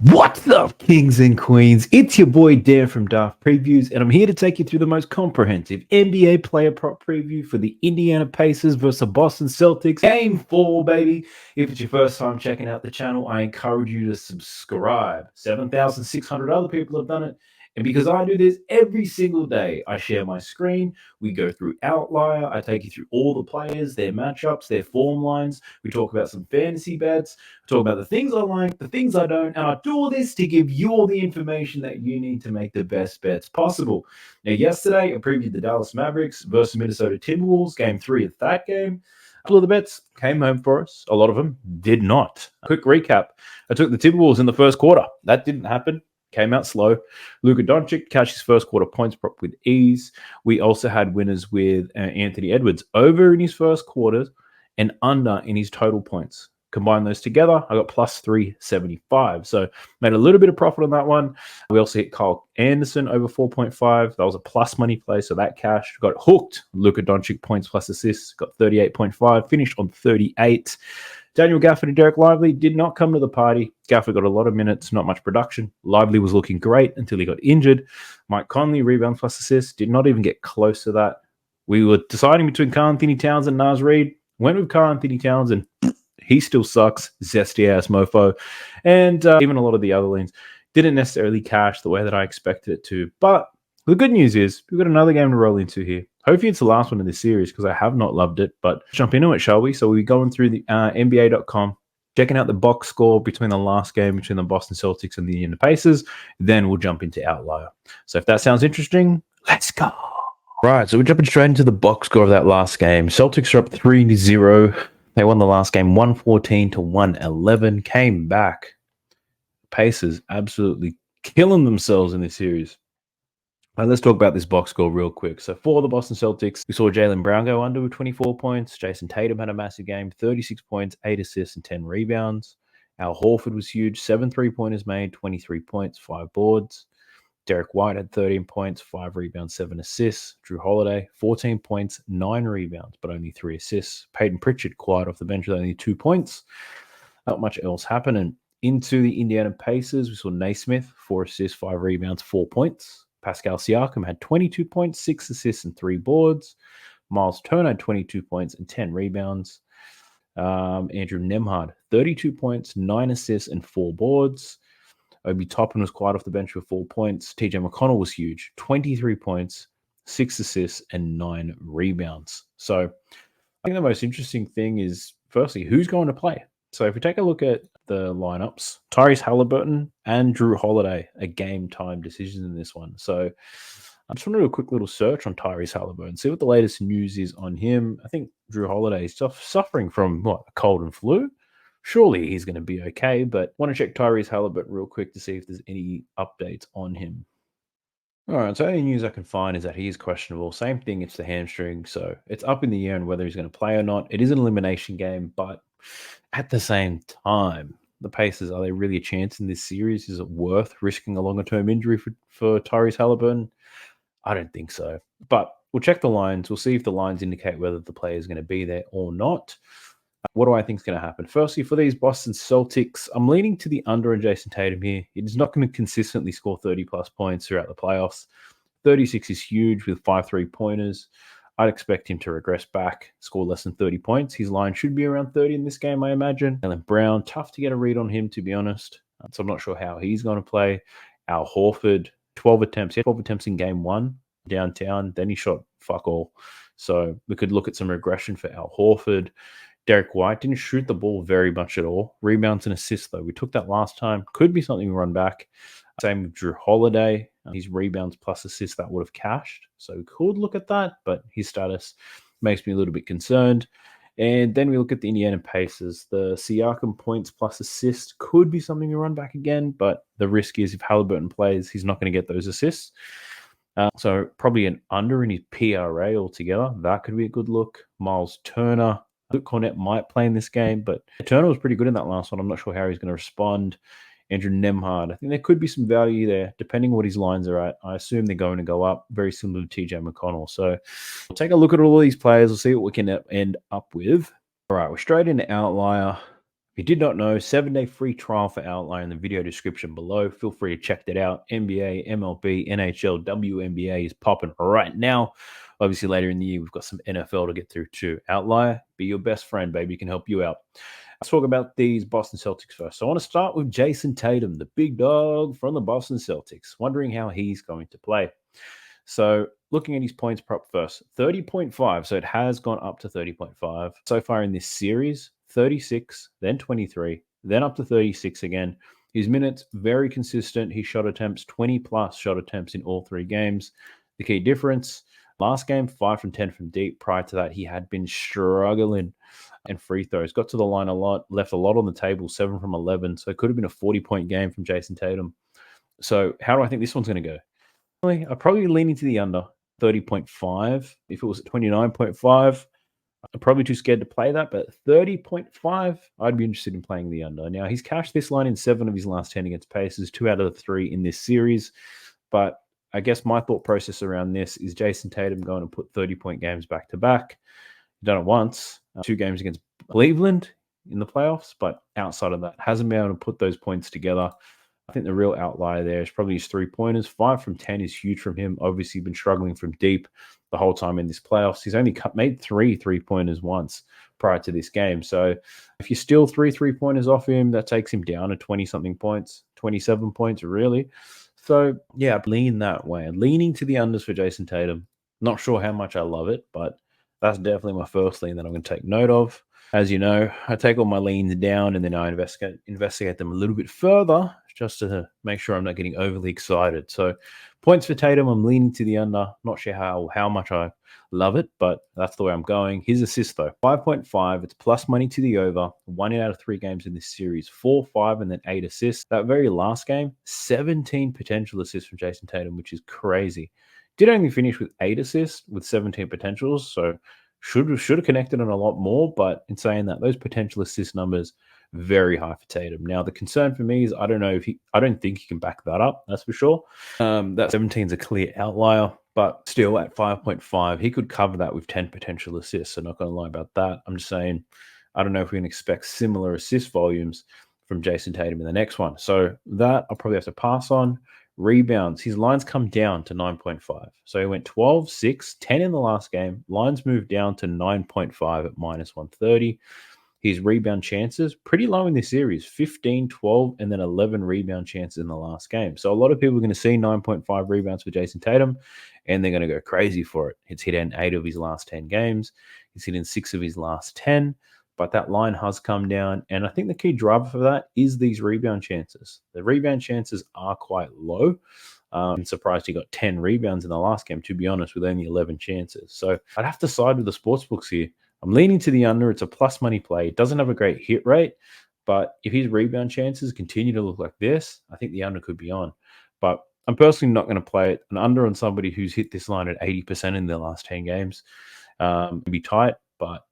What's up, kings and queens? It's your boy Dan from Daft Previews, and I'm here to take you through the most comprehensive NBA player prop preview for the Indiana Pacers versus the Boston Celtics. Game 4, baby. If it's your first time checking out the channel, I encourage you to subscribe. 7,600 other people have done it. And because I do this every single day, I share my screen. We go through Outlier. I take you through all the players, their matchups, their form lines. We talk about some fantasy bets. Talk about the things I like, the things I don't, and I do all this to give you all the information that you need to make the best bets possible. Now, yesterday I previewed the Dallas Mavericks versus Minnesota Timberwolves, game 3 of that game. A couple of the bets came home for us. A lot of them did not. Quick recap. I took the Timberwolves in the first quarter. That didn't happen. Came out slow. Luka Doncic cashed his first quarter points prop with ease. We also had winners with Anthony Edwards over in his first quarter and under in his total points. Combine those together, I got plus 375. So made a little bit of profit on that one. We also hit Kyle Anderson over 4.5. That was a plus money play, so that cash got hooked. Luka Doncic points plus assists, got 38.5, finished on 38. Daniel Gafford and Derek Lively did not come to the party. Gafford got a lot of minutes, not much production. Lively was looking great until he got injured. Mike Conley, rebounds plus assists, did not even get close to that. We were deciding between Karl-Anthony Towns and Naz Reid. Went with Karl-Anthony Towns, and he still sucks, zesty ass mofo. And even a lot of the other lanes didn't necessarily cash the way that I expected it to. But the good news is we've got another game to roll into here. Hopefully it's the last one in this series because I have not loved it. But jump into it, shall we? So we'll be going through the NBA.com, checking out the box score between the last game between the Boston Celtics and the Indiana Pacers. Then we'll jump into Outlier. So if that sounds interesting, let's go. Right, so we're jumping straight into the box score of that last game. Celtics are up 3-0. They won the last game 114 to 111. Came back. Pacers absolutely killing themselves in this series. Let's talk about this box score real quick. So for the Boston Celtics, we saw Jaylen Brown go under with 24 points. Jason Tatum had a massive game, 36 points, 8 assists, and 10 rebounds. Al Horford was huge, 7 3-pointers made, 23 points, 5 boards. Derek White had 13 points, 5 rebounds, 7 assists. Drew Holiday, 14 points, 9 rebounds, but only 3 assists. Peyton Pritchard, quiet off the bench with only 2 points. Not much else happening. Into the Indiana Pacers, we saw Naismith, 4 assists, 5 rebounds, 4 points. Pascal Siakam had 22 points, 6 assists, and 3 boards. Miles Turner had 22 points and 10 rebounds. Andrew Nembhard, 32 points, 9 assists, and 4 boards. Obi Toppin was quiet off the bench with 4 points. TJ McConnell was huge, 23 points, 6 assists, and 9 rebounds. So I think the most interesting thing is, firstly, who's going to play? So if we take a look at the lineups, Tyrese Halliburton and Drew Holiday are game-time decisions in this one. So I just want to do a quick little search on Tyrese Halliburton, see what the latest news is on him. I think Drew Holiday is suffering from, a cold and flu? Surely he's going to be okay, but want to check Tyrese Halliburton real quick to see if there's any updates on him. All right, so the only news I can find is that he is questionable. Same thing, it's the hamstring, so it's up in the air on whether he's going to play or not. It is an elimination game, but at the same time, the Pacers, are they really a chance in this series? Is it worth risking a longer-term injury for Tyrese Halliburton? I don't think so, but we'll check the lines. We'll see if the lines indicate whether the player is going to be there or not. What do I think is going to happen? Firstly, for these Boston Celtics, I'm leaning to the under on Jason Tatum here. He's not going to consistently score 30-plus points throughout the playoffs. 36 is huge with 5 3-pointers. I'd expect him to regress back, score less than 30 points. His line should be around 30 in this game, I imagine. Jaylen Brown, tough to get a read on him, to be honest. So I'm not sure how he's going to play. Al Horford, 12 attempts. He had 12 attempts in game 1 downtown. Then he shot fuck all. So we could look at some regression for Al Horford. Derek White didn't shoot the ball very much at all. Rebounds and assists, though. We took that last time. Could be something we run back. Same with Drew Holiday. His rebounds plus assists, that would have cashed. So we could look at that, but his status makes me a little bit concerned. And then we look at the Indiana Pacers. The Siakam points plus assists could be something we run back again, but the risk is if Halliburton plays, he's not going to get those assists. So probably an under in his PRA altogether. That could be a good look. Miles Turner. Luke Cornett might play in this game, but Turner was pretty good in that last one. I'm not sure how he's going to respond. Andrew Nembhard, I think there could be some value there, depending on what his lines are at. I assume they're going to go up, very similar to TJ McConnell. So we'll take a look at all these players. We'll see what we can end up with. All right, we're straight into Outlier. If you did not know, 7-day free trial for Outlier in the video description below. Feel free to check that out. NBA, MLB, NHL, WNBA is popping right now. Obviously, later in the year, we've got some NFL to get through too. Outlier, be your best friend, baby. Can help you out. Let's talk about these Boston Celtics first. So I want to start with Jason Tatum, the big dog from the Boston Celtics. Wondering how he's going to play. So looking at his points prop first, 30.5. So it has gone up to 30.5 so far in this series. 36, then 23, then up to 36 again. His minutes, very consistent. His shot attempts, 20 plus shot attempts in all 3 games. The key difference, last game, 5 from 10 from deep. Prior to that, he had been struggling. And free throws, got to the line a lot, left a lot on the table, 7 from 11. So it could have been a 40-point game from Jason Tatum. So how do I think this one's going to go? I'm probably leaning to the under, 30.5. If it was at 29.5, I'm probably too scared to play that, but 30.5, I'd be interested in playing the under. Now, he's cashed this line in 7 of his last 10 against Pacers, 2 out of the 3 in this series. But I guess my thought process around this is Jason Tatum going to put 30-point games back to back. Done it once, 2 games against Cleveland in the playoffs, but outside of that, hasn't been able to put those points together. I think the real outlier there is probably his 3-pointers. 5 from 10 is huge from him. Obviously, been struggling from deep the whole time in this playoffs. He's only made 3 3-pointers once prior to this game. So if you steal 3 3-pointers off him, that takes him down to 20-something points, 27 points, really. So, yeah, lean that way. Leaning to the unders for Jason Tatum. Not sure how much I love it, but that's definitely my first lean that I'm going to take note of. As you know, I take all my leans down and then I investigate them a little bit further just to make sure I'm not getting overly excited. So points for Tatum, I'm leaning to the under. Not sure how much I love it, but that's the way I'm going. His assist, though, 5.5. It's plus money to the over. 1 out of 3 games in this series. 4, 5, and then 8 assists. That very last game, 17 potential assists from Jason Tatum, which is crazy. Did only finish with 8 assists with 17 potentials, so should have connected on a lot more. But in saying that, those potential assist numbers very high for Tatum. Now the concern for me is I don't think he can back that up. That's for sure. That 17 is a clear outlier, but still at 5.5, he could cover that with 10 potential assists. So not going to lie about that. I'm just saying I don't know if we can expect similar assist volumes from Jason Tatum in the next one. So that I'll probably have to pass on. Rebounds, his lines come down to 9.5. So he went 12, 6, 10 in the last game. Lines moved down to 9.5 at minus 130. His rebound chances, pretty low in this series, 15, 12, and then 11 rebound chances in the last game. So a lot of people are going to see 9.5 rebounds for Jason Tatum, and they're going to go crazy for it. It's hit in 8 of his last 10 games. He's hit in 6 of his last 10. But that line has come down. And I think the key driver for that is these rebound chances. The rebound chances are quite low. I'm surprised he got 10 rebounds in the last game, to be honest, with only 11 chances. So I'd have to side with the sportsbooks here. I'm leaning to the under. It's a plus money play. It doesn't have a great hit rate. But if his rebound chances continue to look like this, I think the under could be on. But I'm personally not going to play it. An under on somebody who's hit this line at 80% in their last 10 games can be tight, but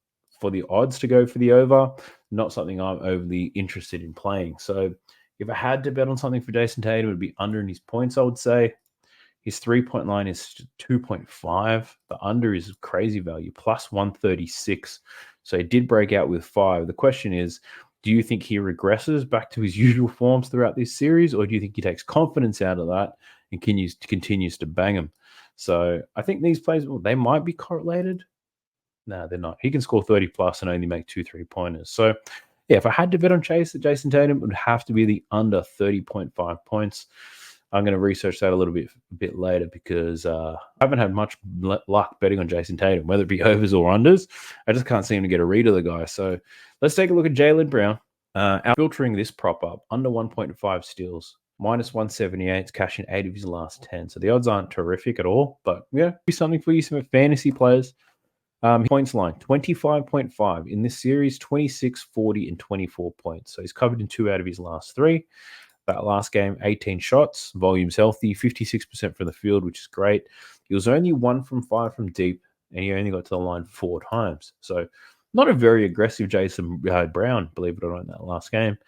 for the odds to go for the over, not something I'm overly interested in playing. So if I had to bet on something for Jason Tatum, it would be under in his points, I would say. His 3-point line is 2.5. The under is crazy value, plus 136. So he did break out with 5. The question is, do you think he regresses back to his usual forms throughout this series, or do you think he takes confidence out of that and continues to bang them? So I think these plays, they might be correlated. No, they're not. He can score 30 plus and only make 2 3-pointers. So, yeah, if I had to bet on Jason Tatum, it would have to be the under 30.5 points. I'm going to research that a little bit later because I haven't had much luck betting on Jason Tatum, whether it be overs or unders. I just can't seem to get a read of the guy. So let's take a look at Jaylen Brown. Filtering this prop up, under 1.5 steals, minus 178. It's cashing 8 of his last 10. So the odds aren't terrific at all, but yeah, be something for you, some fantasy players. Points line, 25.5. In this series, 26, 40, and 24 points. So he's covered in 2 out of his last 3. That last game, 18 shots. Volume's healthy, 56% from the field, which is great. He was only 1 from 5 from deep, and he only got to the line 4 times. So not a very aggressive Jason Brown, believe it or not, in that last game.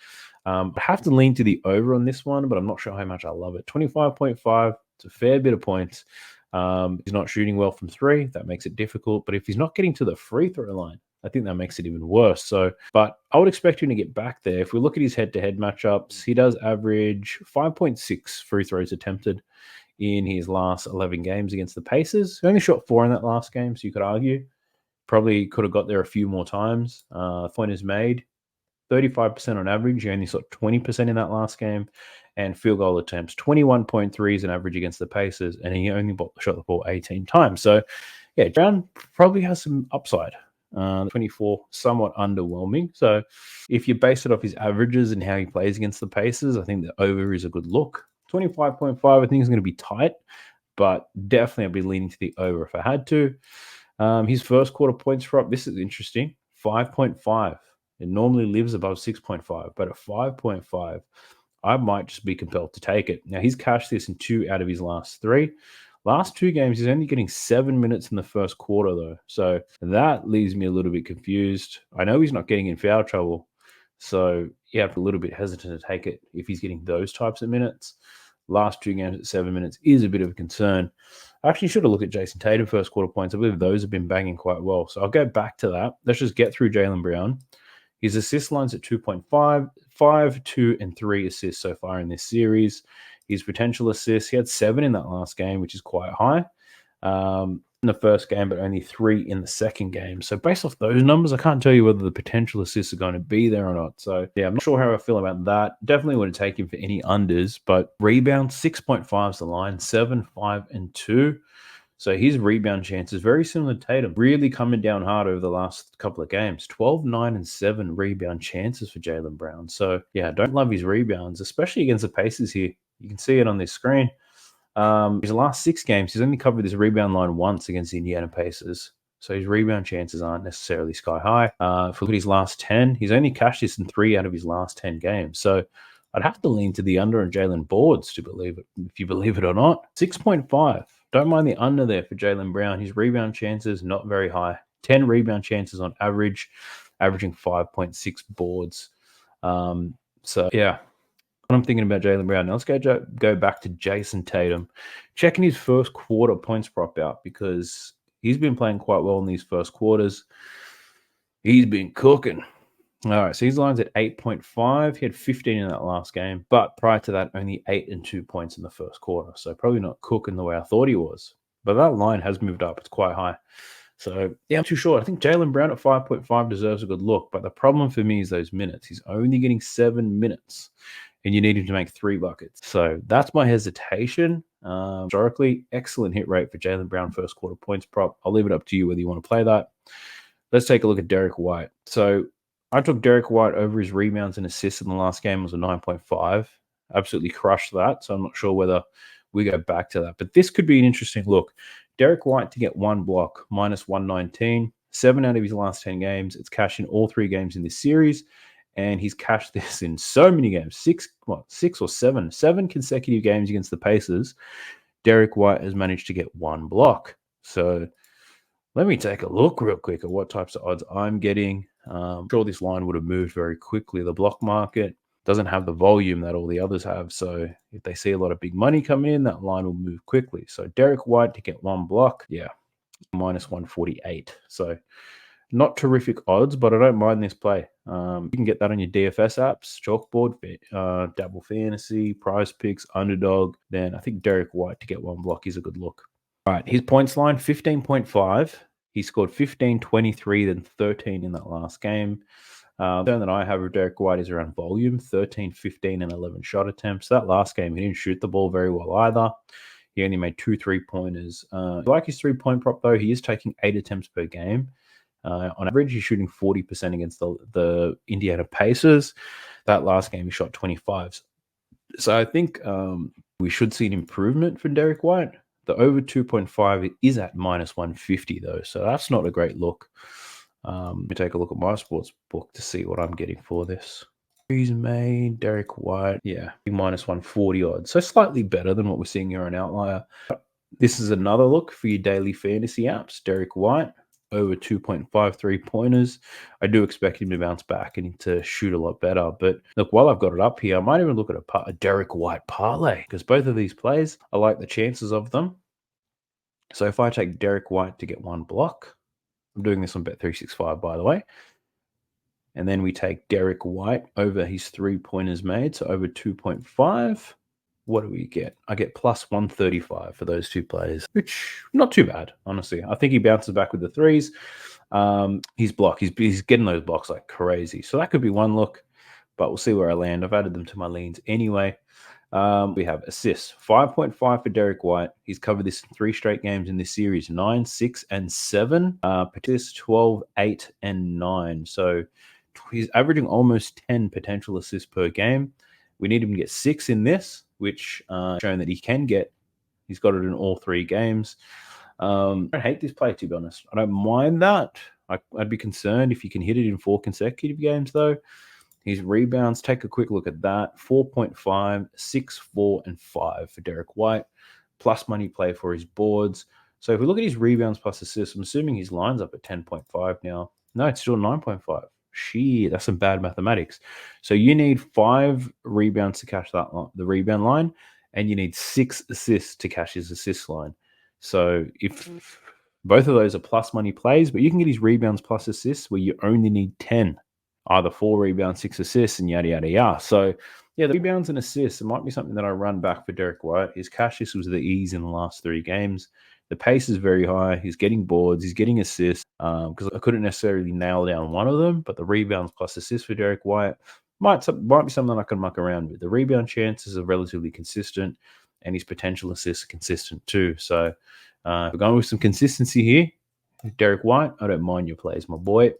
I have to lean to the over on this one, but I'm not sure how much I love it. 25.5, it's a fair bit of points. He's not shooting well from 3. That makes it difficult. But if he's not getting to the free throw line, I think that makes it even worse. So, but I would expect him to get back there. If we look at his head-to-head matchups, he does average 5.6 free throws attempted in his last 11 games against the Pacers. He only shot 4 in that last game, so you could argue probably could have got there a few more times. Point is made 35% on average. He only shot 20% in that last game. And field goal attempts 21.3 is an average against the Pacers, and he only shot the ball 18 times. So, yeah, Brown probably has some upside. 24, somewhat underwhelming. So, if you base it off his averages and how he plays against the Pacers, I think the over is a good look. 25.5, I think is going to be tight, but definitely I'd be leaning to the over if I had to. His first quarter points prop, this is interesting, 5.5. It normally lives above 6.5, but at 5.5, I might just be compelled to take it. Now, he's cashed this in 2 out of his last 3. Last 2 games, he's only getting 7 minutes in the first quarter, though. So that leaves me a little bit confused. I know he's not getting in foul trouble. So, yeah, I'm a little bit hesitant to take it if he's getting those types of minutes. Last 2 games at 7 minutes is a bit of a concern. I actually should have looked at Jason Tatum first quarter points. I believe those have been banging quite well. So I'll go back to that. Let's just get through Jaylen Brown. His assist line's at 2.5, 5, 2, and 3 assists so far in this series. His potential assists, he had 7 in that last game, which is quite high in the first game, but only 3 in the second game. So based off those numbers, I can't tell you whether the potential assists are going to be there or not. So yeah, I'm not sure how I feel about that. Definitely wouldn't take him for any unders, but rebound 6.5 is the line, 7, 5, and 2. So his rebound chances, very similar to Tatum, really coming down hard over the last couple of games. 12, 9, and 7 rebound chances for Jaylen Brown. So yeah, I don't love his rebounds, especially against the Pacers here. You can see it on this screen. His last 6 games, he's only covered this rebound line once against the Indiana Pacers. So his rebound chances aren't necessarily sky high. If we look at his last 10, he's only cashed this in 3 out of his last 10 games. So I'd have to lean to the under on Jalen boards to believe it, if you believe it or not. 6.5. Don't mind the under there for Jaylen Brown. His rebound chances, not very high. 10 rebound chances on average, averaging 5.6 boards. So, yeah, what I'm thinking about Jaylen Brown. Now let's go back to Jason Tatum. Checking his first quarter points prop out because he's been playing quite well in these first quarters. He's been cooking. All right, so his line's at 8.5. He had 15 in that last game, but prior to that, only 8 and 2 points in the first quarter. So probably not cooking the way I thought he was. But that line has moved up. It's quite high. So, yeah, I'm too short. I think Jaylen Brown at 5.5 deserves a good look. But the problem for me is those minutes. He's only getting 7 minutes, and you need him to make 3 buckets. So that's my hesitation. Historically, excellent hit rate for Jaylen Brown first quarter points prop. I'll leave it up to you whether you want to play that. Let's take a look at Derek White. So I took Derek White over his rebounds and assists in the last game. It was a 9.5. Absolutely crushed that. So I'm not sure whether we go back to that. But this could be an interesting look. Derek White to get 1 block, minus 119. 7 out of his last 10 games. It's cashed in all 3 games in this series. And he's cashed this in so many games. 6 or 7. 7 consecutive games against the Pacers. Derek White has managed to get 1 block. So let me take a look real quick at what types of odds I'm getting. I'm sure this line would have moved very quickly. The block market doesn't have the volume that all the others have. So if they see a lot of big money coming in, that line will move quickly. So Derek White to get 1 block, yeah, minus 148. So not terrific odds, but I don't mind this play. You can get that on your DFS apps, Chalkboard, Dabble Fantasy, Prize Picks, Underdog. Then I think Derek White to get 1 block is a good look. All right, his points line, 15.5. He scored 15, 23, then 13 in that last game. The concern that I have with Derek White is around volume, 13, 15, and 11 shot attempts. That last game, he didn't shoot the ball very well either. He only made 2 3-pointers. Like his 3-point prop, though, he is taking 8 attempts per game. On average, he's shooting 40% against the Indiana Pacers. That last game, he shot 25. So I think we should see an improvement for Derek White. The over 2.5 is at minus 150, though. So that's not a great look. Let me take a look at my sports book to see what I'm getting for this. He's made Derek White, yeah, minus 140 odds. So slightly better than what we're seeing here on Outlier. This is another look for your daily fantasy apps. Derek White, over 2.53 pointers. I do expect him to bounce back and to shoot a lot better. But look, while I've got it up here, I might even look at a Derek White parlay because both of these plays, I like the chances of them. So if I take Derek White to get 1 block, I'm doing this on Bet365, by the way. And then we take Derek White over his 3-pointers made, so over 2.5. What do we get? I get plus 135 for those two players, which not too bad, honestly. I think he bounces back with the threes. He's getting those blocks like crazy. So that could be one look, but we'll see where I land. I've added them to my leans anyway. We have assists 5.5 for Derek White. He's covered this in 3 straight games in this series 9, 6, and 7. Assists 12, 8, and 9. So he's averaging almost 10 potential assists per game. We need him to get 6 in this, which showing that he can get. He's got it in all 3 games. I don't hate this play, to be honest. I don't mind that. I'd be concerned if you can hit it in 4 consecutive games, though. His rebounds, take a quick look at that. 4.5, 6, 4, and 5 for Derek White. Plus money play for his boards. So if we look at his rebounds plus assists, I'm assuming his line's up at 10.5 now. No, it's still 9.5. Shit, that's some bad mathematics. So you need 5 rebounds to cash that line, the rebound line, and you need 6 assists to cash his assist line. So if both of those are plus money plays, but you can get his rebounds plus assists where you only need 10. Either 4 rebounds, 6 assists, and yada, yada, yada. So, yeah, the rebounds and assists, it might be something that I run back for Derek White. His cash was the ease in the last 3 games. The pace is very high. He's getting boards. He's getting assists because I couldn't necessarily nail down one of them, but the rebounds plus assists for Derek White might be something I can muck around with. The rebound chances are relatively consistent, and his potential assists are consistent too. So, if we're going with some consistency here, Derek White, I don't mind your plays, my boy.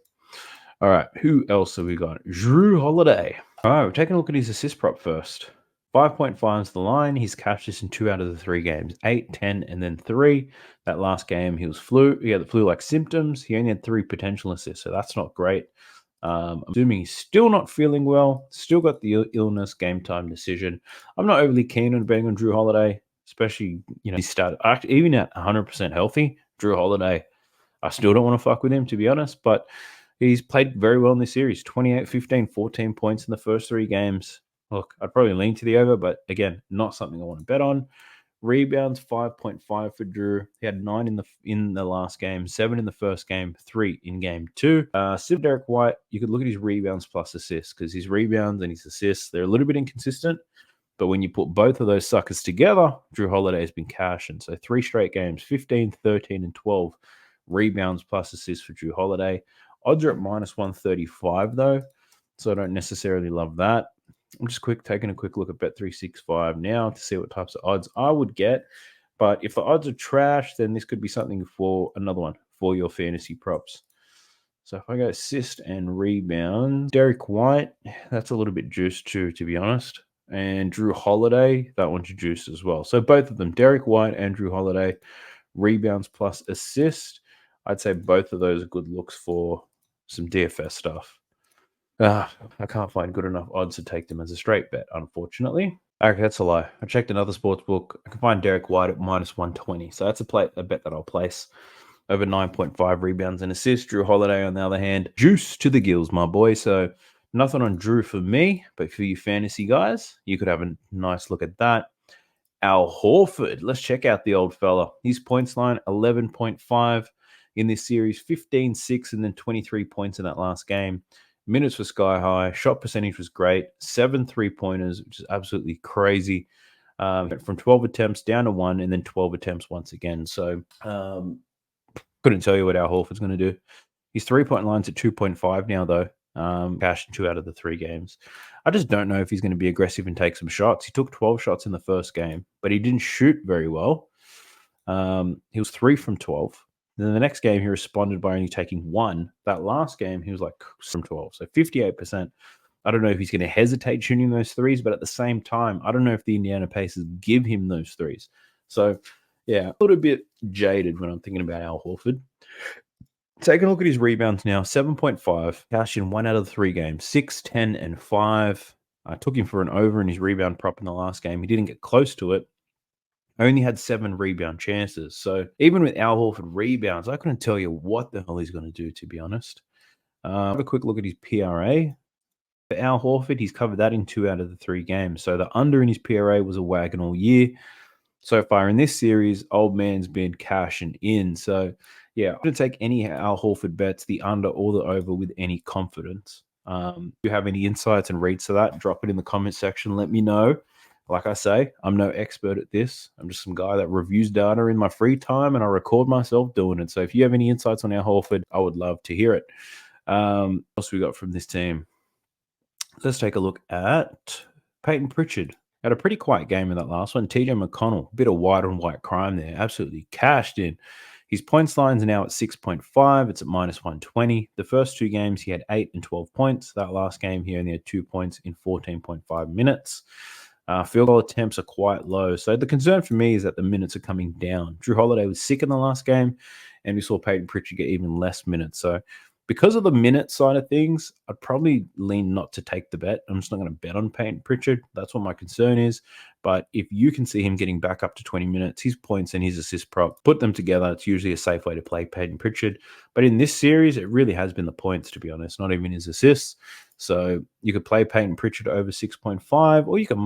All right, who else have we got? Drew Holiday. All right, we're taking a look at his assist prop first. 5.5 is the line. He's cashed this in 2 out of the 3 games. 8, 10, and then 3. That last game, he had the flu-like symptoms. He only had 3 potential assists, so that's not great. I'm assuming he's still not feeling well. Still got the illness, game time decision. I'm not overly keen on betting on Drew Holiday, especially, he started even at 100% healthy. Drew Holiday, I still don't want to fuck with him, to be honest, but he's played very well in this series. 28, 15, 14 points in the first 3 games. Look, I'd probably lean to the over, but again, not something I want to bet on. Rebounds 5.5 for Drew. He had 9 in the last game, 7 in the first game, 3 in game 2. Derek White, you could look at his rebounds plus assists because his rebounds and his assists, they're a little bit inconsistent. But when you put both of those suckers together, Drew Holiday has been cashing. So 3 straight games, 15, 13, and 12 rebounds plus assists for Drew Holiday. Odds are at minus 135, though, so I don't necessarily love that. I'm just taking a quick look at Bet365 now to see what types of odds I would get. But if the odds are trash, then this could be something for another one for your fantasy props. So if I go assist and rebound, Derek White, that's a little bit juiced too, to be honest. And Drew Holiday, that one's juiced as well. So both of them, Derek White and Drew Holiday, rebounds plus assist. I'd say both of those are good looks for some DFS stuff. I can't find good enough odds to take them as a straight bet, unfortunately. Okay, that's a lie. I checked another sports book. I can find Derek White at minus 120. So that's a bet that I'll place. Over 9.5 rebounds and assists. Drew Holiday, on the other hand, juice to the gills, my boy. So nothing on Drew for me, but for you fantasy guys, you could have a nice look at that. Al Horford, let's check out the old fella. His points line, 11.5 in this series, 15, 6, and then 23 points in that last game. Minutes were sky high. Shot percentage was great. 7 3-pointers, which is absolutely crazy. From 12 attempts down to 1, and then 12 attempts once again. So couldn't tell you what Al Horford's going to do. His 3-point line's at 2.5 now, though. Cashed in 2 out of the 3 games. I just don't know if he's going to be aggressive and take some shots. He took 12 shots in the first game, but he didn't shoot very well. He was 3 from 12. Then the next game, he responded by only taking 1. That last game, he was like from 12. So 58%. I don't know if he's going to hesitate shooting those threes, but at the same time, I don't know if the Indiana Pacers give him those threes. So, yeah, a little bit jaded when I'm thinking about Al Horford. Taking a look at his rebounds now, 7.5. Cashed in 1 out of the 3 games, 6, 10, and 5. I took him for an over in his rebound prop in the last game. He didn't get close to it. Only had 7 rebound chances. So even with Al Horford rebounds, I couldn't tell you what the hell he's going to do, to be honest. Have a quick look at his PRA. For Al Horford, he's covered that in 2 out of the 3 games. So the under in his PRA was a wagon all year. So far in this series, old man's been cashing in. So Yeah, I'm going to take any Al Horford bets, the under or the over, with any confidence. If you have any insights and reads to that, drop it in the comment section. Let me know. Like I say, I'm no expert at this. I'm just some guy that reviews data in my free time, and I record myself doing it. So if you have any insights on Al Horford, I would love to hear it. What else we got from this team? Let's take a look at Peyton Pritchard. Had a pretty quiet game in that last one. TJ McConnell, bit of white on white crime there, absolutely cashed in. His points line's now at 6.5. It's at minus 120. The first two games, he had 8 and 12 points. That last game, he only had 2 points in 14.5 minutes. Field goal attempts are quite low. So the concern for me is that the minutes are coming down. Drew Holiday was sick in the last game, and we saw Peyton Pritchard get even less minutes. So because of the minute side of things, I'd probably lean not to take the bet. I'm just not going to bet on Peyton Pritchard. That's what my concern is. But if you can see him getting back up to 20 minutes, his points and his assist prop, put them together, it's usually a safe way to play Peyton Pritchard. But in this series, it really has been the points, to be honest, not even his assists. So you could play Peyton Pritchard over 6.5, or you can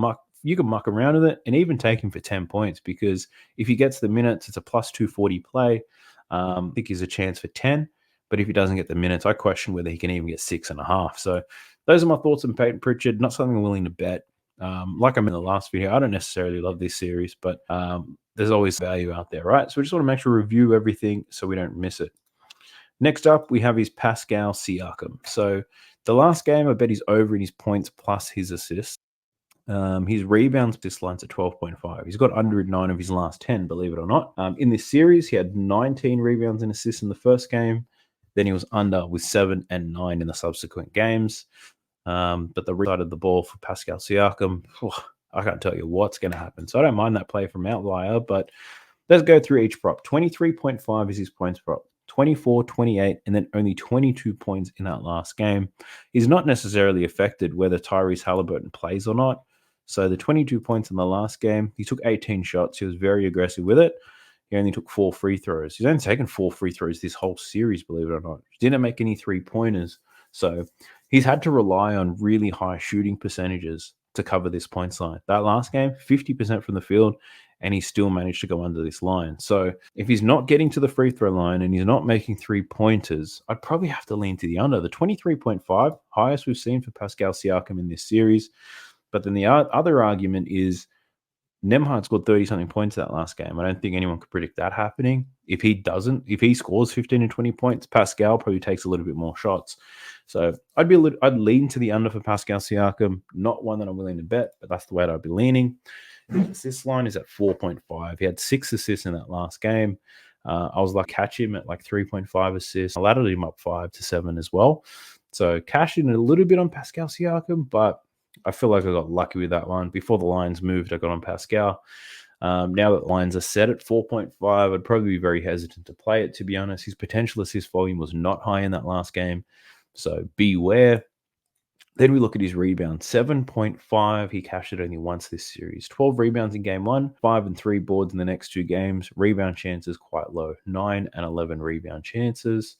muck around with it and even take him for 10 points, because if he gets the minutes, it's a plus 240 play. I think he's a chance for 10. But if he doesn't get the minutes, I question whether he can even get 6.5. So those are my thoughts on Peyton Pritchard. Not something I'm willing to bet. Like I'm in the last video, I don't necessarily love this series, but there's always value out there, right? So we just want to make sure we review everything so we don't miss it. Next up, we have his Pascal Siakam. So the last game, I bet he's over in his points plus his assists. His rebounds assist line's at 12.5. He's got under 9 of his last 10, believe it or not. In this series, he had 19 rebounds and assists in the first game. Then he was under with 7 and 9 in the subsequent games. But the side of the ball for Pascal Siakam, I can't tell you what's going to happen. So I don't mind that play from Outlier, but let's go through each prop. 23.5 is his points prop. 24, 28, and then only 22 points in that last game. He's not necessarily affected whether Tyrese Halliburton plays or not. So the 22 points in the last game, he took 18 shots. He was very aggressive with it. He only took 4 free throws. He's only taken 4 free throws this whole series, believe it or not. He didn't make any 3-pointers. So he's had to rely on really high shooting percentages to cover this points line. That last game, 50% from the field, and he still managed to go under this line. So if he's not getting to the free throw line and he's not making 3-pointers, I'd probably have to lean to the under. The 23.5, highest we've seen for Pascal Siakam in this series. But then the other argument is Nembhard scored 30-something points that last game. I don't think anyone could predict that happening. If he scores 15 and 20 points, Pascal probably takes a little bit more shots. So I'd lean to the under for Pascal Siakam. Not one that I'm willing to bet, but that's the way that I'd be leaning. His assist line is at 4.5. He had 6 assists in that last game. I was like, catch him at like 3.5 assists. I laddered him up 5 to 7 as well. So cashed in a little bit on Pascal Siakam, but I feel like I got lucky with that one. Before the lines moved, I got on Pascal. Now that the lines are set at 4.5, I'd probably be very hesitant to play it, to be honest. His potential assist volume was not high in that last game, so beware. Then we look at his rebounds. 7.5. He cashed it only once this series. 12 rebounds in game 1, 5 and 3 boards in the next 2 games. Rebound chances quite low. 9 and 11 rebound chances.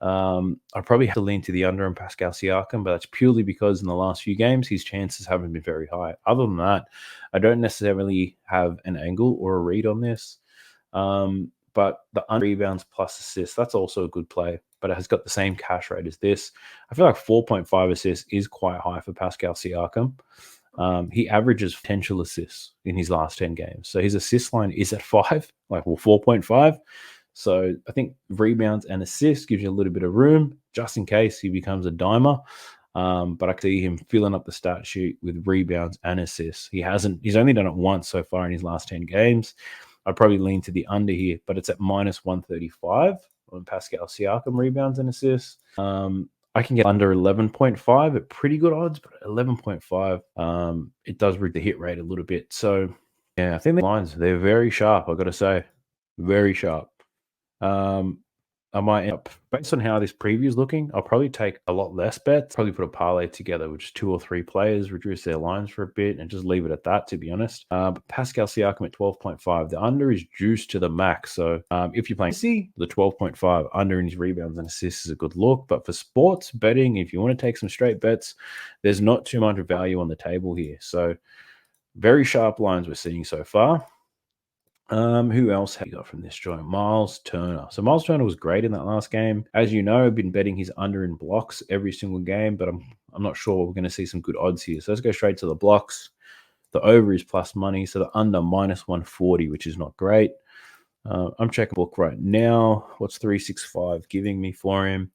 I probably have to lean to the under on Pascal Siakam, but that's purely because in the last few games, his chances haven't been very high. Other than that, I don't necessarily have an angle or a read on this. But the under rebounds plus assists, that's also a good play, but it has got the same cash rate as this. I feel like 4.5 assists is quite high for Pascal Siakam. He averages potential assists in his last 10 games. So his assist line is at 5, 4.5. So I think rebounds and assists gives you a little bit of room just in case he becomes a dimer. But I can see him filling up the stat sheet with rebounds and assists. He's only done it once so far in his last 10 games. I'd probably lean to the under here, but it's at minus 135 on Pascal Siakam rebounds and assists. I can get under 11.5 at pretty good odds, but 11.5, it does read the hit rate a little bit. So yeah, I think the lines, they're very sharp, I've got to say. Very sharp. I might end up, based on how this preview is looking, I'll probably take a lot less bets, probably put a parlay together with just 2 or 3 players, reduce their lines for a bit, and just leave it at that, to be honest. But Pascal Siakam at 12.5, the under is juiced to the max. So if you're playing the 12.5 under in his rebounds and assists is a good look. But for sports betting, if you want to take some straight bets, there's not too much value on the table here. So very sharp lines we're seeing so far. Who else have you got from this joint? Miles Turner. So Miles Turner was great in that last game. As you know, I've been betting his under in blocks every single game, but I'm not sure we're going to see some good odds here. So let's go straight to the blocks. The over is plus money, so the under minus 140, which is not great. I'm checking book right now. What's 365 giving me for him?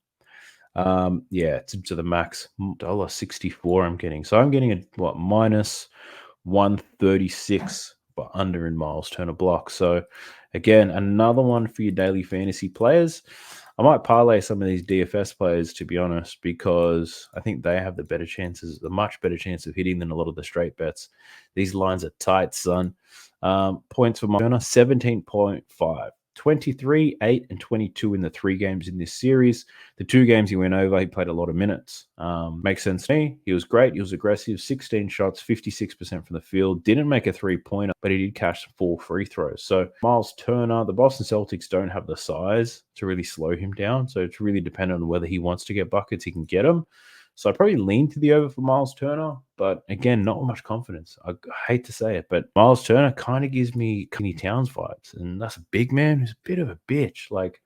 Yeah, it's to the max. $1.64 I'm getting. So I'm getting a minus 136 but under in Miles Turner block. So again, another one for your daily fantasy players. I might parlay some of these DFS players, to be honest, because I think they have the much better chance of hitting than a lot of the straight bets. These lines are tight, son. Points for Miles Turner, 17.5. 23, 8, and 22 in the 3 games in this series. The 2 games he went over, he played a lot of minutes. Makes sense to me. He was great. He was aggressive. 16 shots, 56% from the field. Didn't make a 3-pointer, but he did catch 4 free throws. So Miles Turner, the Boston Celtics don't have the size to really slow him down. So it's really dependent on whether he wants to get buckets, he can get them. So I probably lean to the over for Miles Turner, but again, not much confidence. I hate to say it, but Miles Turner kind of gives me Kenny Towns vibes, and that's a big man who's a bit of a bitch. Like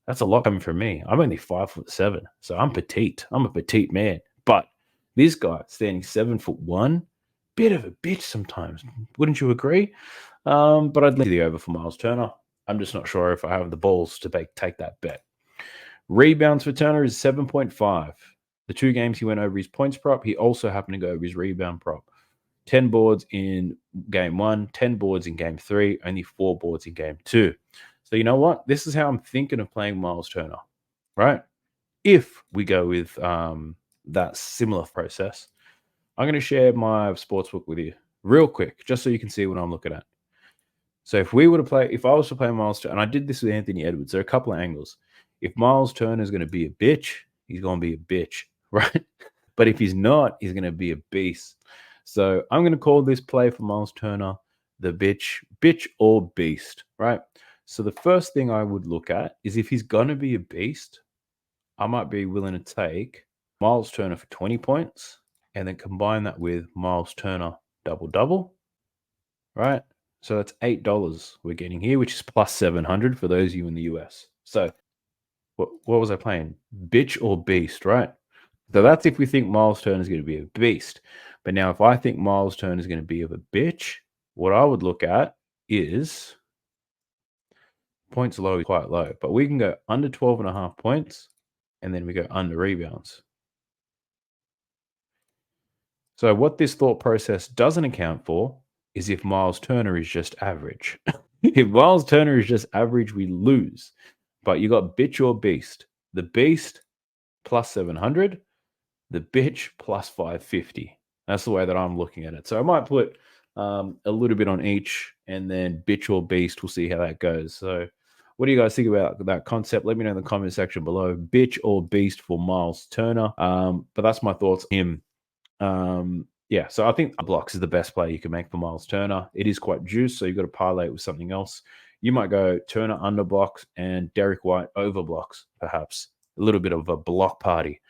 that's a lot coming from me. I'm only 5'7", so I'm petite. I'm a petite man, but this guy standing 7'1", bit of a bitch sometimes. Wouldn't you agree? But I'd lean to the over for Miles Turner. I'm just not sure if I have the balls to take that bet. Rebounds for Turner is 7.5. The 2 games he went over his points prop, he also happened to go over his rebound prop. 10 boards in game 1, 10 boards in game 3, only 4 boards in game 2. So you know what? This is how I'm thinking of playing Miles Turner, right? If we go with that similar process, I'm going to share my sportsbook with you real quick, just so you can see what I'm looking at. So if I was to play Miles Turner, and I did this with Anthony Edwards, there are a couple of angles. If Miles Turner is going to be a bitch, he's going to be a bitch, right? But if he's not, he's going to be a beast. So I'm going to call this play for Miles Turner the bitch or beast, right? So the first thing I would look at is if he's going to be a beast, I might be willing to take Miles Turner for 20 points and then combine that with Miles Turner double-double, right? So that's $8 we're getting here, which is plus 700 for those of you in the US. So what was I playing? Bitch or beast, right? So that's if we think Miles Turner is going to be a beast. But now if I think Miles Turner is going to be of a bitch, what I would look at is points low is quite low. But we can go under 12.5 points, and then we go under rebounds. So what this thought process doesn't account for is if Miles Turner is just average. If Miles Turner is just average, we lose. But you got bitch or beast. The beast plus 700, the bitch plus 550. That's the way that I'm looking at it. So I might put a little bit on each, and then bitch or beast. We'll see how that goes. So what do you guys think about that concept? Let me know in the comment section below. Bitch or beast for Miles Turner. But that's my thoughts on him. Yeah, so I think blocks is the best play you can make for Miles Turner. It is quite juice, so you've got to parlay it with something else. You might go Turner under blocks and Derek White over blocks, perhaps. A little bit of a block party.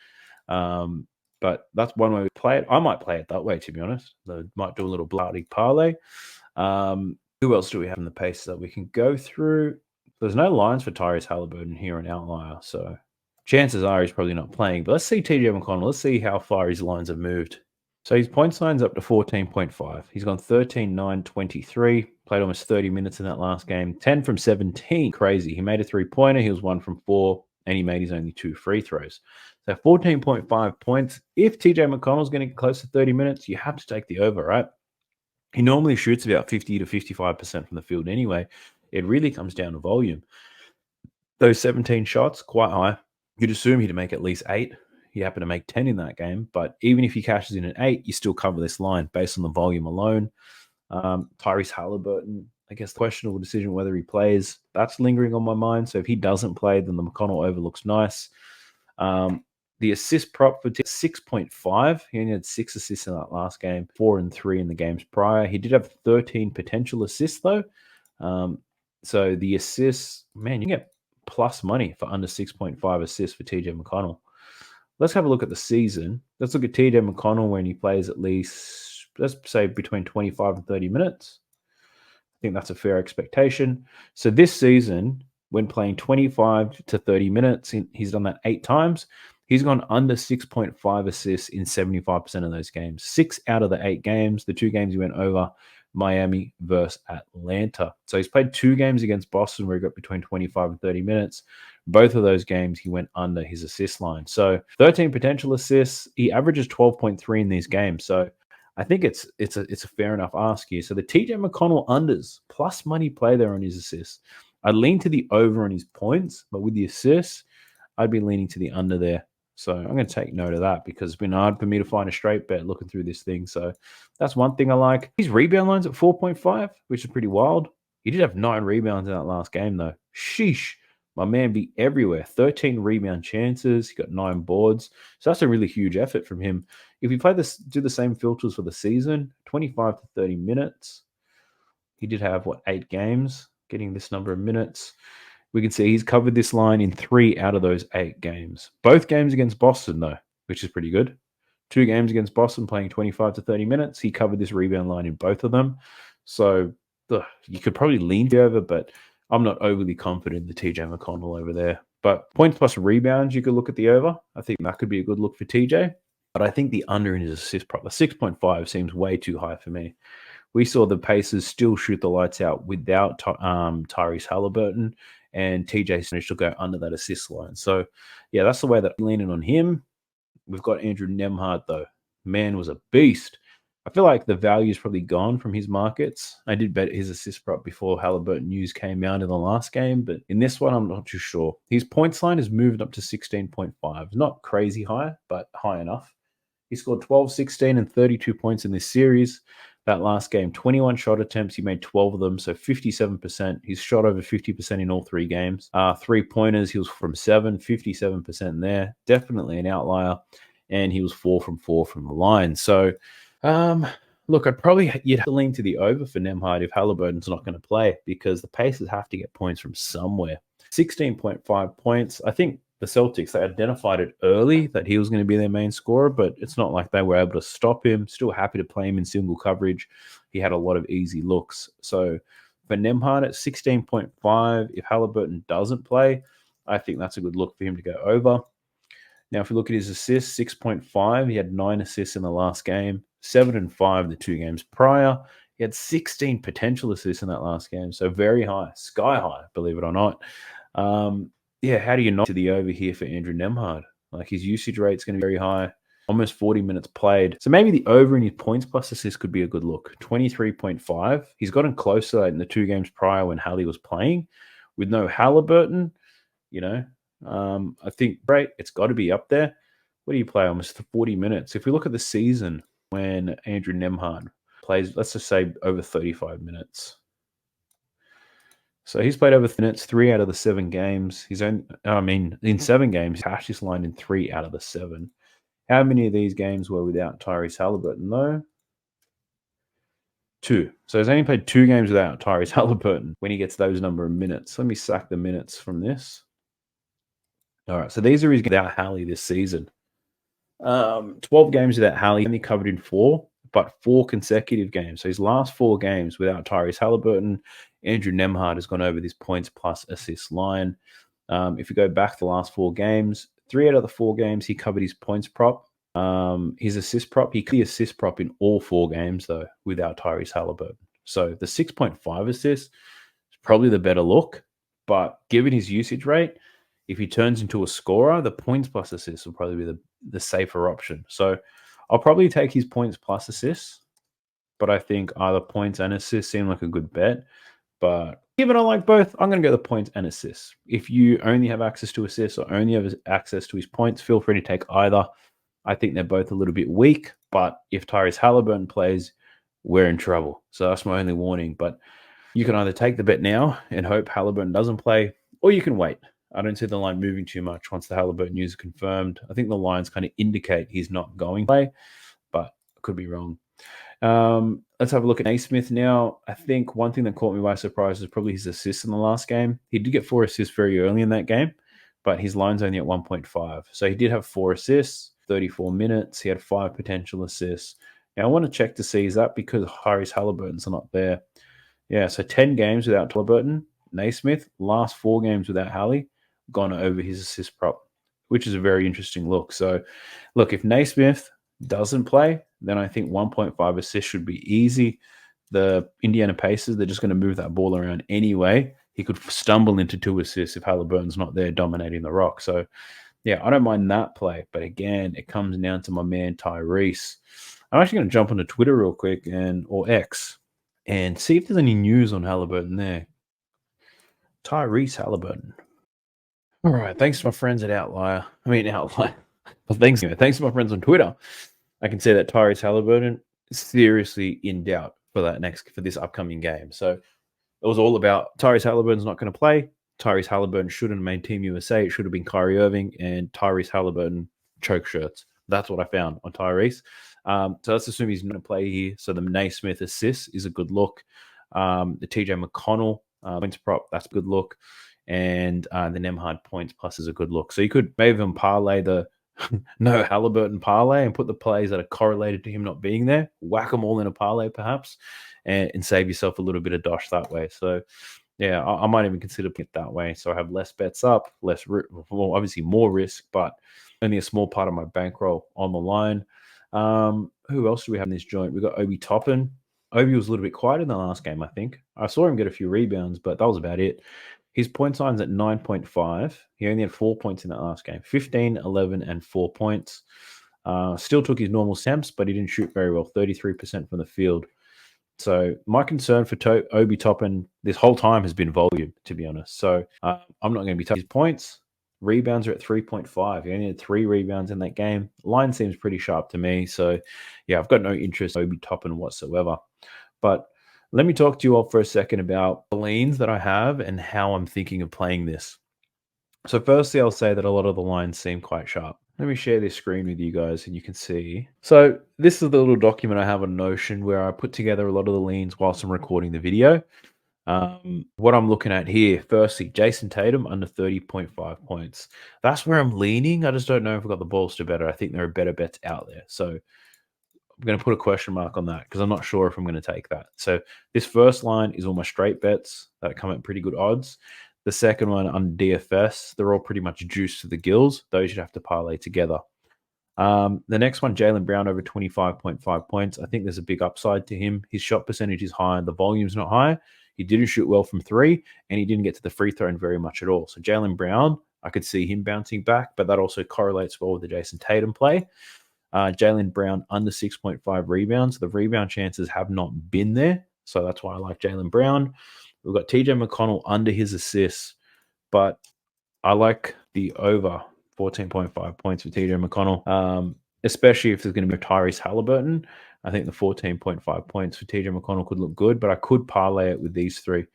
But that's one way we play it. I might play it that way, to be honest. I might do a little bloody parlay. Who else do we have in the pace that we can go through? There's no lines for Tyrese Halliburton here in Outlier, so chances are he's probably not playing. But let's see TJ McConnell. Let's see how far his lines have moved. So his points line's up to 14.5. He's gone 13, 9, 23. Played almost 30 minutes in that last game. 10 from 17. Crazy. He made a 3-pointer. He was 1 from 4. And he made his only 2 free throws. So 14.5 points. If TJ McConnell's going to get close to 30 minutes, you have to take the over, right? He normally shoots about 50 to 55% from the field anyway. It really comes down to volume. Those 17 shots, quite high. You'd assume he'd make at least 8. He happened to make 10 in that game. But even if he cashes in at 8, you still cover this line based on the volume alone. Tyrese Halliburton, I guess the questionable decision whether he plays, that's lingering on my mind. So if he doesn't play, then the McConnell over looks nice. The assist prop for 6.5. He only had 6 assists in that last game, 4 and 3 in the games prior. He did have 13 potential assists, though. So the assists, man, you get plus money for under 6.5 assists for TJ McConnell. Let's have a look at the season. Let's look at TJ McConnell when he plays at least, let's say, between 25 and 30 minutes. I think that's a fair expectation. So this season, when playing 25 to 30 minutes, he's done that 8 times. He's gone under 6.5 assists in 75% of those games. 6 out of the 8 games, the 2 games he went over, Miami versus Atlanta. So he's played 2 games against Boston where he got between 25 and 30 minutes. Both of those games, he went under his assist line. So 13 potential assists. He averages 12.3 in these games. So I think it's a fair enough ask here. So the TJ McConnell unders plus money play there on his assists. I'd lean to the over on his points, but with the assists, I'd be leaning to the under there. So I'm going to take note of that because it's been hard for me to find a straight bet looking through this thing. So that's one thing I like. His rebound line's at 4.5, which is pretty wild. He did have 9 rebounds in that last game, though. Sheesh. My man be everywhere. 13 rebound chances. He got 9 boards. So that's a really huge effort from him. If we do the same filters for the season, 25 to 30 minutes. He did have, 8 games, getting this number of minutes. We can see he's covered this line in 3 out of those 8 games. Both games against Boston, though, which is pretty good. 2 games against Boston playing 25 to 30 minutes. He covered this rebound line in both of them. So you could probably lean over, but I'm not overly confident in the TJ McConnell over there. But points plus rebounds, you could look at the over. I think that could be a good look for TJ. But I think the under in his assist prop, the 6.5 seems way too high for me. We saw the Pacers still shoot the lights out without Tyrese Halliburton, and TJ managed to go under that assist line. So, yeah, that's the way that I'm leaning on him. We've got Andrew Nembhard, though. Man was a beast. I feel like the value is probably gone from his markets. I did bet his assist prop before Halliburton news came out in the last game, but in this one, I'm not too sure. His points line has moved up to 16.5. Not crazy high, but high enough. He scored 12, 16, and 32 points in this series. That last game, 21 shot attempts. He made 12 of them, so 57%. He's shot over 50% in all 3 games. 3-pointers, he was from 7, 57% there. Definitely an outlier. And he was 4 from 4 from the line. So, look, you'd have to lean to the over for Nembhard if Halliburton's not going to play because the Pacers have to get points from somewhere. 16.5 points. I think the Celtics, they identified it early that he was going to be their main scorer, but it's not like they were able to stop him. Still happy to play him in single coverage. He had a lot of easy looks. So for Nembhard at 16.5, if Halliburton doesn't play, I think that's a good look for him to go over. Now, if you look at his assists, 6.5, he had 9 assists in the last game, 7 and 5 the 2 games prior. He had 16 potential assists in that last game, so very high, sky high, believe it or not. How do you not to the over here for Andrew Nembhard? Like his usage rate is going to be very high, almost 40 minutes played. So maybe the over in his points plus assists could be a good look. 23.5. He's gotten close to that in the 2 games prior when Hallie was playing. With no Halliburton, I think, great, it's got to be up there. What do you play? Almost 40 minutes. If we look at the season when Andrew Nembhard plays, let's just say over 35 minutes. So he's played over minutes, 3 out of the 7 games. In 7 games, he cashed this line in 3 out of the 7. How many of these games were without Tyrese Halliburton, though? 2. So he's only played 2 games without Tyrese Halliburton when he gets those number of minutes. Let me sack the minutes from this. All right, so these are his games without Hallie this season. 12 games without Hallie, only covered in 4, but 4 consecutive games. So his last 4 games without Tyrese Halliburton, Andrew Nembhard has gone over this points plus assist line. If you go back the last 4 games, 3 out of the 4 games, he covered his points prop. His assist prop, he covered the assist prop in all 4 games, though, without Tyrese Halliburton. So the 6.5 assists is probably the better look, but given his usage rate, if he turns into a scorer, the points plus assists will probably be the safer option. So I'll probably take his points plus assists, but I think either points and assists seem like a good bet. But given I like both, I'm going to go the points and assists. If you only have access to assists or only have access to his points, feel free to take either. I think they're both a little bit weak, but if Tyrese Halliburton plays, we're in trouble. So that's my only warning. But you can either take the bet now and hope Halliburton doesn't play, or you can wait. I don't see the line moving too much once the Halliburton news is confirmed. I think the lines kind of indicate he's not going to play, but I could be wrong. Let's have a look at Naismith now. I think one thing that caught me by surprise is probably his assists in the last game. He did get 4 assists very early in that game, but his line's only at 1.5. So he did have 4 assists, 34 minutes. He had 5 potential assists. Now I want to check to see, is that because Tyrese Halliburton's not there? Yeah, so 10 games without Halliburton. Naismith, last 4 games without Halley, gone over his assist prop, which is a very interesting look. So, look, if Naismith doesn't play, then I think 1.5 assists should be easy. The Indiana Pacers, they're just going to move that ball around anyway. He could stumble into 2 assists if Halliburton's not there dominating the rock. So, yeah, I don't mind that play. But again, it comes down to my man Tyrese. I'm actually going to jump onto Twitter real quick or X and see if there's any news on Halliburton there. Tyrese Halliburton. All right. Thanks to my friends at Outlier. Well, thanks to my friends on Twitter. I can say that Tyrese Halliburton is seriously in doubt for this upcoming game. So it was all about Tyrese Halliburton's not going to play. Tyrese Halliburton shouldn't have made Team USA. It should have been Kyrie Irving and Tyrese Halliburton choke shirts. That's what I found on Tyrese. So let's assume he's not going to play here. So the Naismith assist is a good look. The TJ McConnell points prop, that's a good look. And the Nemhard points plus is a good look. So you could maybe even parlay the no Halliburton parlay and put the plays that are correlated to him not being there, whack them all in a parlay perhaps, and save yourself a little bit of dosh that way. So yeah, I might even consider putting it that way. So I have less bets up, obviously more risk, but only a small part of my bankroll on the line. Who else do we have in this joint? We got Obi Toppin. Obi was a little bit quiet in the last game, I think. I saw him get a few rebounds, but that was about it. His point sign's at 9.5. He only had 4 points in that last game. 15, 11, and 4 points. Still took his normal attempts, but he didn't shoot very well. 33% from the field. So my concern for Obi Toppin this whole time has been volume, to be honest. So I'm not going to be touching his points. Rebounds are at 3.5. He only had 3 rebounds in that game. Line seems pretty sharp to me. So yeah, I've got no interest in Obi Toppin whatsoever. But let me talk to you all for a second about the leans that I have and how I'm thinking of playing this. So firstly, I'll say that a lot of the lines seem quite sharp. Let me share this screen with you guys and you can see. So this is the little document I have on Notion where I put together a lot of the leans whilst I'm recording the video. What I'm looking at here, firstly, Jason Tatum under 30.5 points. That's where I'm leaning. I just don't know if I've got the balls to better. I think there are better bets out there. So I'm going to put a question mark on that because I'm not sure if I'm going to take that. So this first line is all my straight bets that come at pretty good odds. The second one on DFS, they're all pretty much juiced to the gills. Those you'd have to parlay together. The next one, Jaylen Brown over 25.5 points. I think there's a big upside to him. His shot percentage is high and the volume's not high. He didn't shoot well from 3 and he didn't get to the free throw very much at all. So Jaylen Brown, I could see him bouncing back, but that also correlates well with the Jason Tatum play. Jaylen Brown under 6.5 rebounds. The rebound chances have not been there. So that's why I like Jaylen Brown. We've got TJ McConnell under his assists, but I like the over 14.5 points for TJ McConnell, especially if there's going to be Tyrese Halliburton. I think the 14.5 points for TJ McConnell could look good, but I could parlay it with these 3.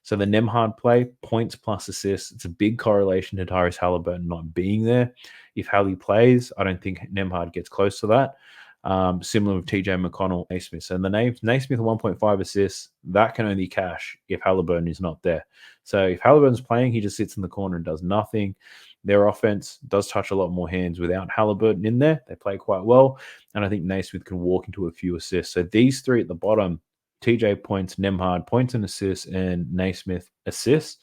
So the Nemhard play, points plus assists, it's a big correlation to Tyrese Halliburton not being there. If Halley plays, I don't think Nemhard gets close to that. Similar with TJ McConnell, Naismith. So the Naismith 1.5 assists, that can only cash if Halliburton is not there. So if Halliburton's playing, he just sits in the corner and does nothing. Their offense does touch a lot more hands without Halliburton in there. They play quite well. And I think Naismith can walk into a few assists. So these 3 at the bottom, TJ points, Nemhard points and assists, and Naismith assists,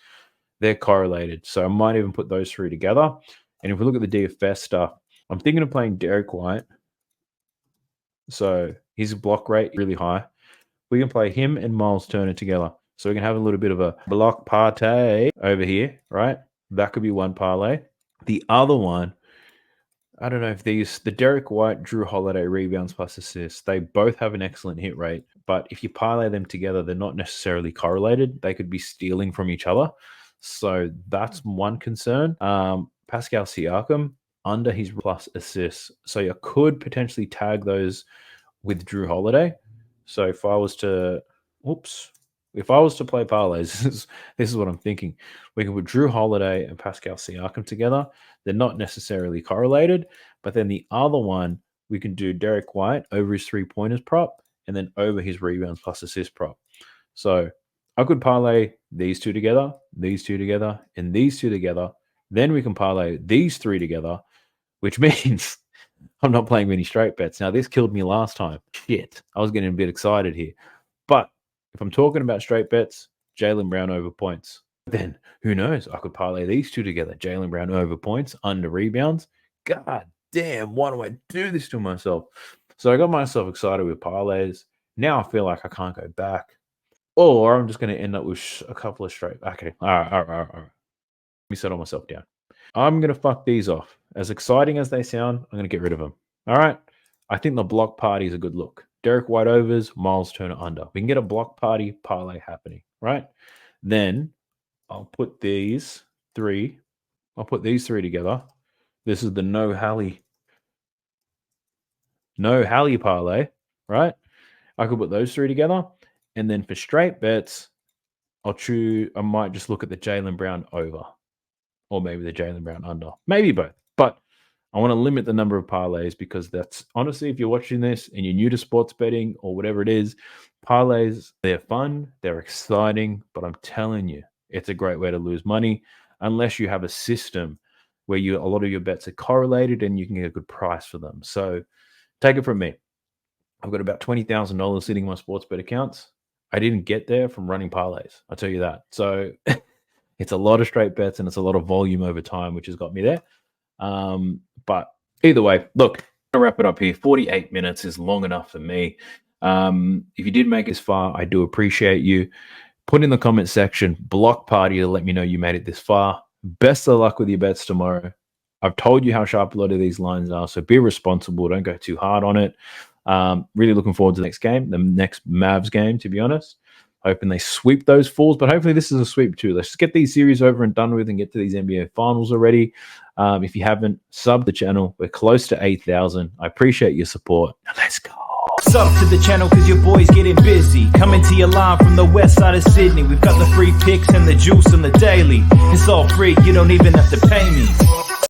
they're correlated. So I might even put those 3 together. And if we look at the DFS stuff, I'm thinking of playing Derek White. So his block rate really high. We can play him and Miles Turner together. So we can have a little bit of a block party over here, right? That could be one parlay. The other one, I don't know if the Derek White, Drew Holiday rebounds plus assists, they both have an excellent hit rate. But if you parlay them together, they're not necessarily correlated. They could be stealing from each other. So that's one concern. Pascal Siakam under his plus assists. So you could potentially tag those with Drew Holiday. So if I was to play parlays, this is what I'm thinking. We can put Drew Holiday and Pascal Siakam together. They're not necessarily correlated, but then the other one, we can do Derek White over his 3-pointers prop and then over his rebounds plus assist prop. So I could parlay these 2 together, these 2 together, and these 2 together. Then we can parlay these 3 together, which means I'm not playing many straight bets. Now, this killed me last time. Shit. I was getting a bit excited here. But If I'm talking about straight bets, Jaylen Brown over points. Then who knows? I could parlay these two together. Jaylen Brown over points, under rebounds. God damn, why do I do this to myself? So I got myself excited with parlays. Now I feel like I can't go back. Or I'm just going to end up with a couple of straight. Okay. All right. Let me settle myself down. I'm going to fuck these off. As exciting as they sound, I'm going to get rid of them. All right. I think the block party is a good look. Derek White overs, Miles Turner under. We can get a block party parlay happening, right? Then I'll put these three together. This is the no Hallie parlay, right? I could put those three together. And then for straight bets, I might just look at the Jaylen Brown over or maybe the Jaylen Brown under. Maybe both. But I want to limit the number of parlays because that's honestly, if you're watching this and you're new to sports betting or whatever it is, parlays, they're fun, they're exciting, but I'm telling you, it's a great way to lose money unless you have a system where a lot of your bets are correlated and you can get a good price for them. So take it from me. I've got about $20,000 sitting in my sports bet accounts. I didn't get there from running parlays. I'll tell you that. So it's a lot of straight bets and it's a lot of volume over time, which has got me there. But either way, look, I'll wrap it up here. 48 minutes is long enough for me. If you did make it this far, I do appreciate you. Put in the comment section, block party to let me know you made it this far. Best of luck with your bets tomorrow. I've told you how sharp a lot of these lines are, so be responsible. Don't go too hard on it. Really looking forward to the next game, the next Mavs game, to be honest. Hoping they sweep those fools, but hopefully this is a sweep too. Let's get these series over and done with and get to these NBA finals already. If you haven't, sub the channel. We're close to 8,000. I appreciate your support. Now let's go. Sub to the channel because your boy's getting busy. Coming to your line from the west side of Sydney. We've got the free picks and the juice on the daily. It's all free, you don't even have to pay me.